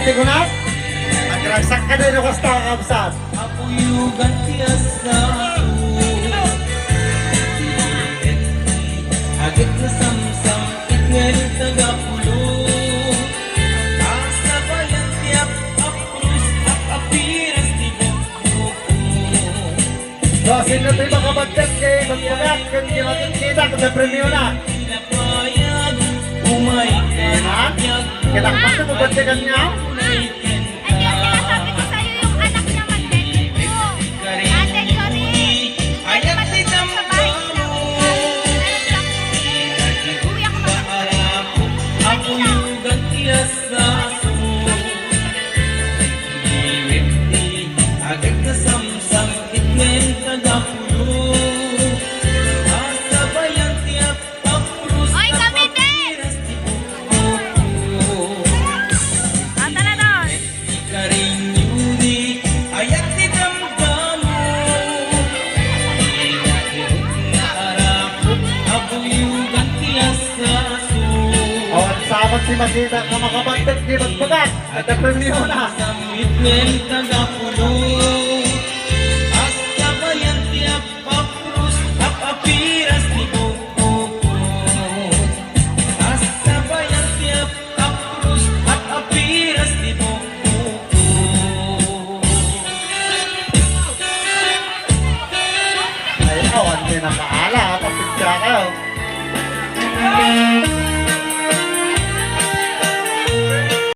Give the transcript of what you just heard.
tigunas. Nagragsak ka din ako sa kakabsat. Apuyugan tiyasa agit na samsam itngel tagapulo asa bayan tiap aprus apiras di buko. So, sino tayo makabagkat kay magpagat kung di makikita kung sa premyo na. Pinapayag umay Ha? Kinakpan na mabagkagan niya? Ay, yung sinasabi ko sa'yo yung anak niya mag-debut. Ate Jory, pwede ba dito sa bahay nila bukas? Kuya ko mag-debut. apuyugan tiyasa agit na samsam itngel tagapulo asa bayan tiap aprus Oy, kami din! apiras di buko. Ata na doon. Karinyuri ayat di damdamu inakirot na arapo abuyugan tiyasa O, sabat si Makita na makabagkat kay magpagat. At sa premyo na. samit ngel tagapulo